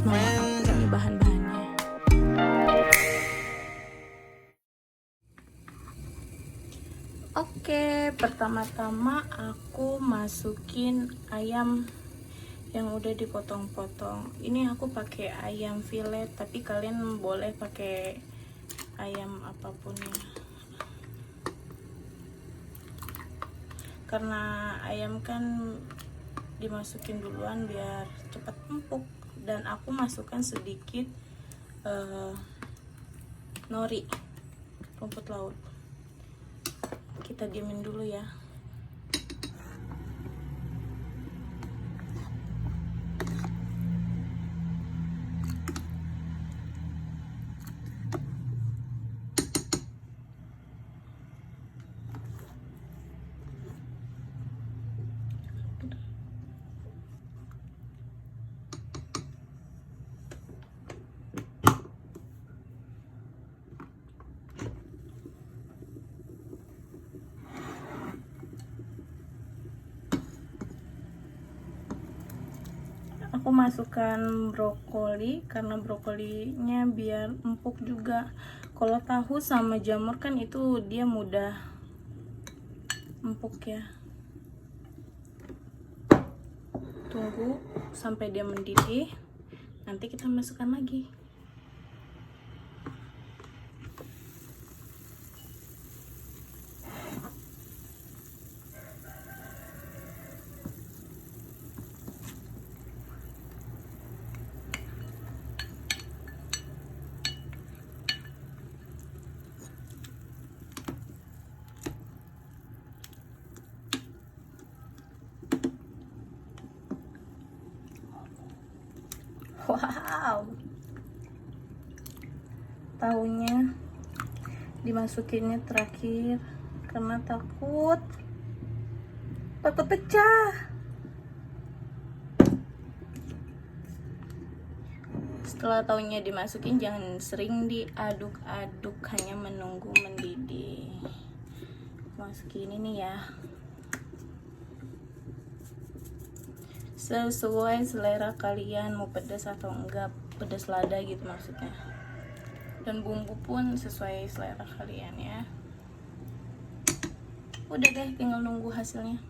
buat mama aku. Ini bahan-bahannya. Oke, pertama-tama aku masukin ayam yang udah dipotong-potong. Ini aku pakai ayam filet, tapi kalian boleh pakai ayam apapun ya. Karena ayam kan dimasukin duluan biar cepat empuk, dan aku masukkan sedikit nori, rumput laut. Kita diemin dulu ya. Aku masukkan brokoli karena brokolinya biar empuk juga. Kalau tahu sama jamur kan itu dia mudah empuk ya. Tunggu sampai dia mendidih, nanti kita masukkan lagi. Wow, tahunya dimasukinnya terakhir karena takut pecah. Setelah tahunya dimasukin, jangan sering diaduk-aduk, hanya menunggu mendidih. Masukin ini ya, sesuai selera kalian, mau pedas atau enggak, pedas lada gitu maksudnya. Dan bumbu pun sesuai selera kalian ya. Udah deh, tinggal nunggu hasilnya.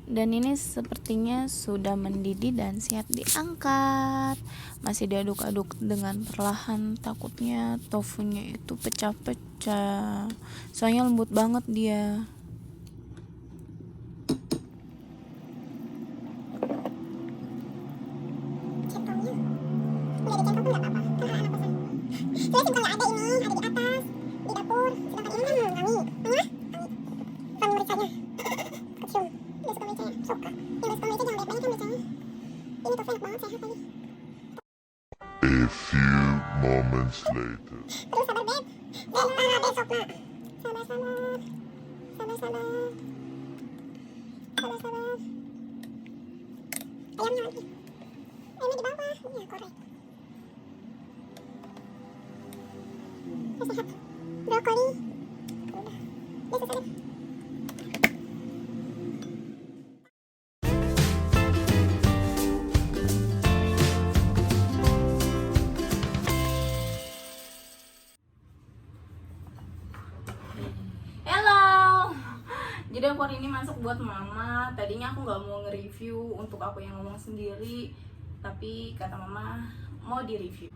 Dan ini sepertinya sudah mendidih dan siap diangkat. Masih diaduk-aduk dengan perlahan, takutnya tofunya itu pecah-pecah. Soalnya lembut banget dia. A few moments later. Terus sabar beb. Besok nak. Sabar. Ayamnya lagi. Ayamnya di bawah. Iya korek. Sehat. Brokoli. Udah. Selesai. Jadi aku hari ini masak buat mama. Tadinya aku nggak mau nge-review untuk aku yang ngomong sendiri, tapi kata mama mau di-review.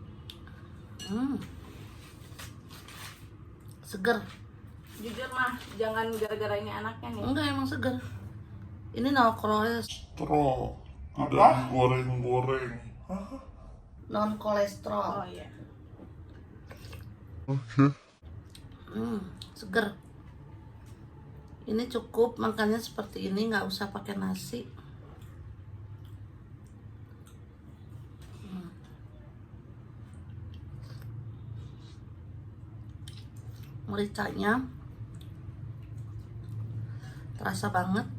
Seger. Jujur mah, jangan gara-gara ini anaknya nih. Enggak, emang seger. Ini no kolesterol. Tidak goreng-goreng. Non kolesterol. Oh iya. Oke. Seger. Ini cukup makannya seperti ini, nggak usah pakai nasi. Mericanya terasa banget.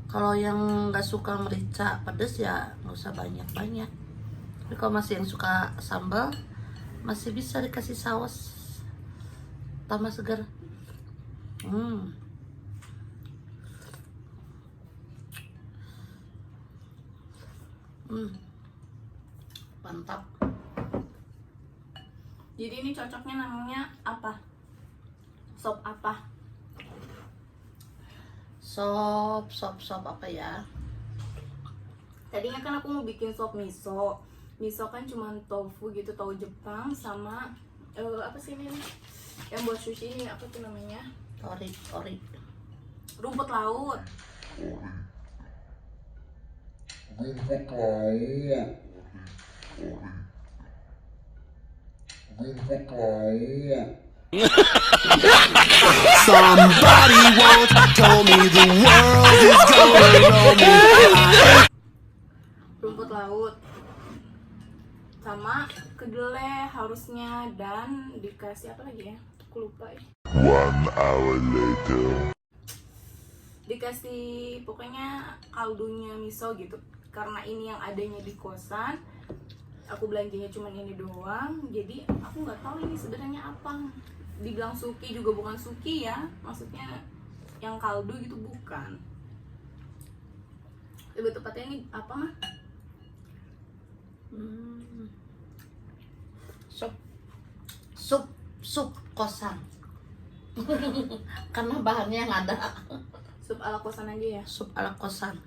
Kalau yang nggak suka merica pedas ya nggak usah banyak-banyak. Tapi kalau masih yang suka sambal, masih bisa dikasih saus tambah segar. Mantap. Jadi ini cocoknya namanya apa? Sop apa? Sop apa ya? Tadinya kan aku mau bikin sop miso. Miso kan cuma tofu gitu, tahu Jepang sama apa sih ini? Yang buat sushi ini apa tuh namanya? Ori. Rumput laut. Rumput laut. Rumput laut. Somebody once told me the world is gonna know me. Rumput laut. Sama kedelai harusnya dan dikasih apa lagi ya? Aku lupa ya. 1 hour later. Dikasih pokoknya kaldunya miso gitu, karena ini yang adanya di kosan, aku belanjanya cuma ini doang, jadi aku nggak tahu ini sebenarnya apa. Dibilang suki juga bukan suki ya, maksudnya yang kaldu gitu bukan. Lebih tepatnya ini apa mah? Sup kosan. Karena bahannya yang ada. Sup ala kosan aja ya. Sup ala kosan.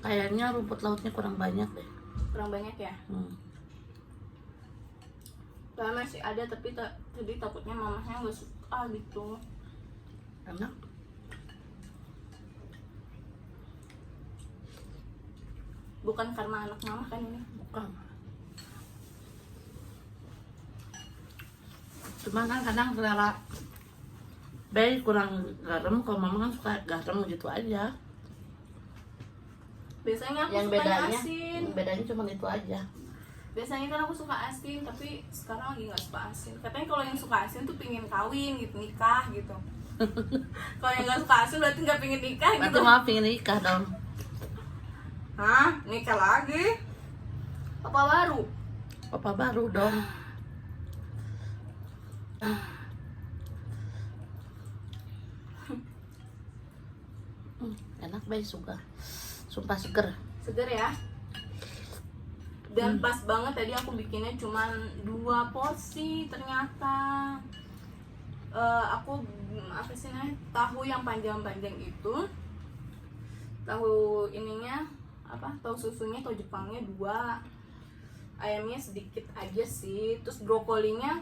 Kayaknya rumput lautnya kurang banyak deh. Kurang banyak ya. Karena masih ada tapi tadi takutnya mamahnya nggak suka gitu. Enak. Bukan karena anak mama kan ini. Bukan. Cuma kan kadang selera Bay kurang garam, kalau mama kan suka garam gitu aja. Biasanya aku Yang suka bedanya, asin. yang bedanya cuma itu aja. Biasanya kan aku suka asin, tapi sekarang lagi nggak suka asin. Katanya kalau yang suka asin tuh pingin kawin gitu, nikah gitu. Kalau yang nggak suka asin berarti nggak pingin nikah Berarti gitu. mama pengen nikah dong. Hah? Nikah lagi? Apa baru? Apa baru dong? Enak Bay, suka. Sumpah seger. Seger ya. Dan pas banget tadi aku bikinnya cuman 2 porsi ternyata. Aku apa sih namanya, tahu yang panjang-panjang itu, tahu ininya apa, tahu susunya, tahu Jepangnya 2, ayamnya sedikit aja sih, terus brokolinya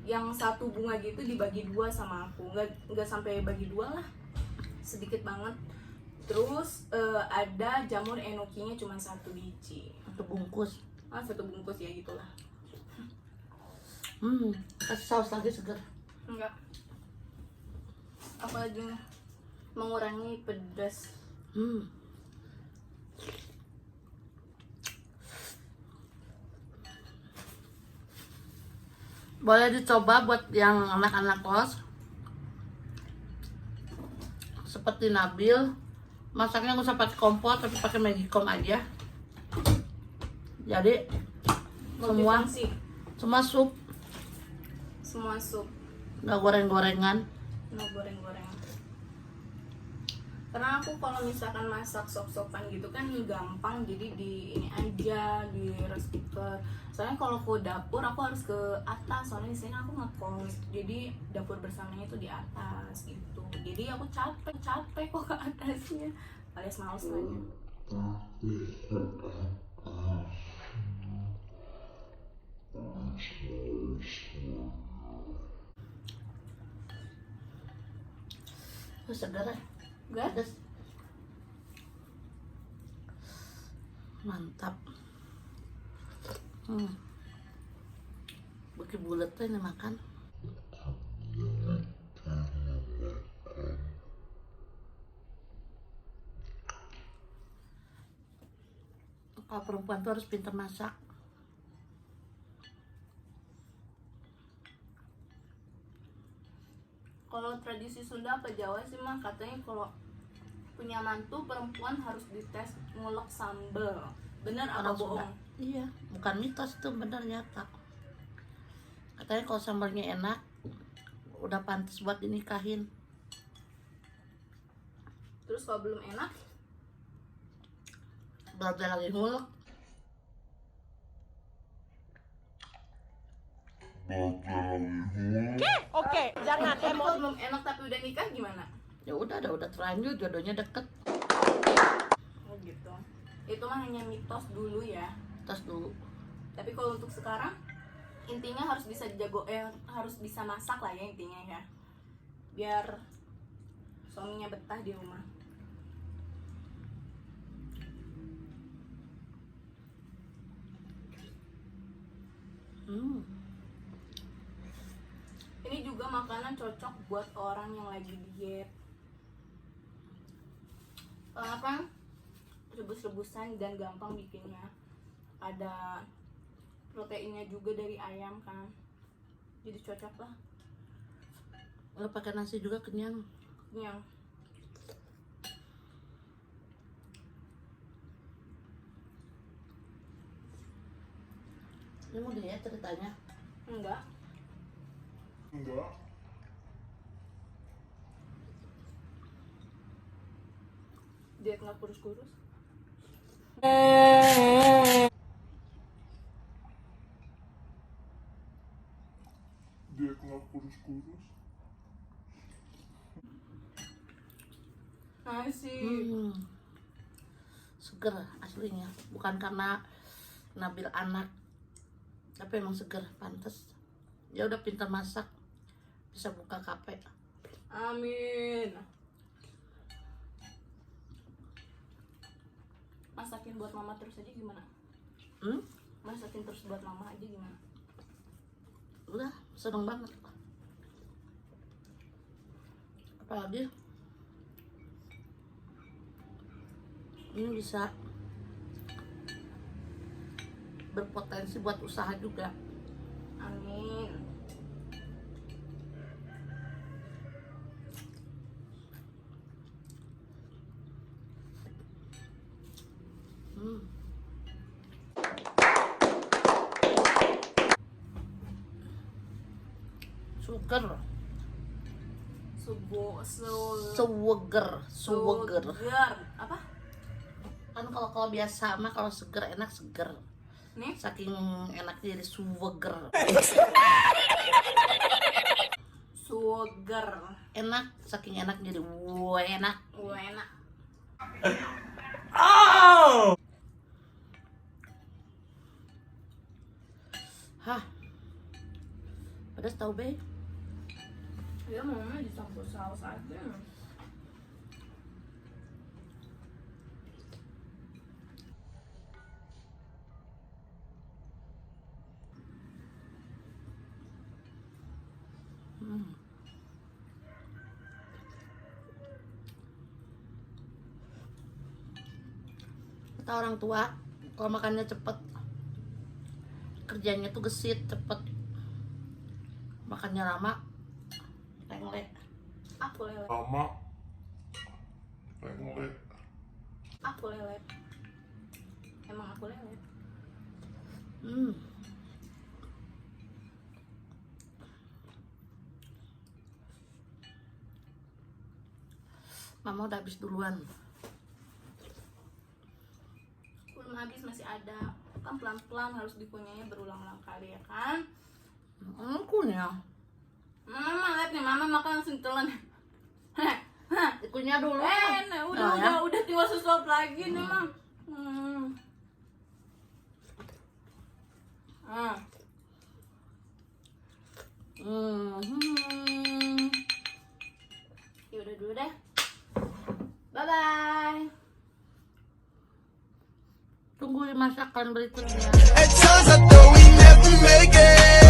yang 1 bunga gitu dibagi 2 sama aku, nggak sampai bagi 2 lah, sedikit banget. Terus ada jamur enokinya cuma 1 biji, 1 bungkus. 1 bungkus ya gitulah. Kasih saus lagi seger. Enggak. Aku lagi mengurangi pedas. Boleh dicoba buat yang anak-anak kos. Seperti Nabil, masaknya nggak usah pakai kompor tapi pakai magicom aja. Jadi Multifungsi. semua sup, Semua sup, nggak goreng-gorengan. no goreng-goreng. Karena aku kalau misalkan masak sop-sopan gitu kan gampang, jadi di ini aja di rice cooker. Soalnya kalau ke dapur aku harus ke atas, soalnya di sini aku ngekos, jadi dapur bersamanya itu di atas gitu. Jadi aku capek kok ke atasnya, alias males aja. Segar ya, Enggak? pedas. Mantap. Bagi bulat tuh ini makan. Kalau perempuan tuh harus pintar masak. Kalau tradisi Sunda apa Jawa sih mah katanya kalau punya mantu perempuan harus dites ngulek sambel. Bener apa Orang Sunda. bohong? Iya, bukan mitos, itu benar nyata. Katanya kalau sambalnya enak, udah pantas buat dinikahin. Terus kalau belum enak, Belajar lagi ngulek. tapi kalau belum enak tapi udah nikah gimana? Ya udah terlanjur, jodohnya deket. Oh gitu. Itu mah hanya mitos dulu ya. Terus dulu. Tapi kalau untuk sekarang, intinya harus bisa harus bisa masak lah ya intinya ya. Biar suaminya betah di rumah. Ini juga makanan cocok buat orang yang lagi diet. Karena kan rebus-rebusan dan gampang bikinnya. Ada proteinnya juga dari ayam kan. Jadi cocok lah. Kalau pakai nasi juga kenyang. Kenyang. Ini mau dia ceritanya. Enggak. Diet nggak kurus-kurus. Diet nggak kurus-kurus. Nasi. Seger aslinya, bukan karena Nabil anak, tapi emang seger, pantes. Dia udah pintar masak, bisa buka kafe. Amin. Masakin buat mama terus aja gimana? Masakin terus buat mama aja gimana? Udah seneng banget. Apalagi ini bisa berpotensi buat usaha juga. Amin. Sugar, Seger. seger. Apa? Kan kalau biasa mah kalau seger enak seger. Nih? Saking enaknya jadi suger. Sugar. Enak, saking enak jadi enak. Enak. Hah. Pedas tau be? Ya maunya dicampur saus aja. Kata orang tua, kalau makannya cepet, kerjanya tuh gesit cepet. Makannya lama, lele. Aku lele. Lama. Lele. Aku lele. Emang aku lele. Mama udah habis duluan. Belum habis, masih ada. Kan pelan-pelan harus dikunyahnya berulang-ulang kali ya kan? Kunyah. Mama lihat nih, mama makan langsung telan. Kunyah dulu. Nah, udah tinggal susup lagi nih, Mam. Ya udah dulu deh. Bye bye. Tunggu masakan berikutnya. At times I thought we never make it.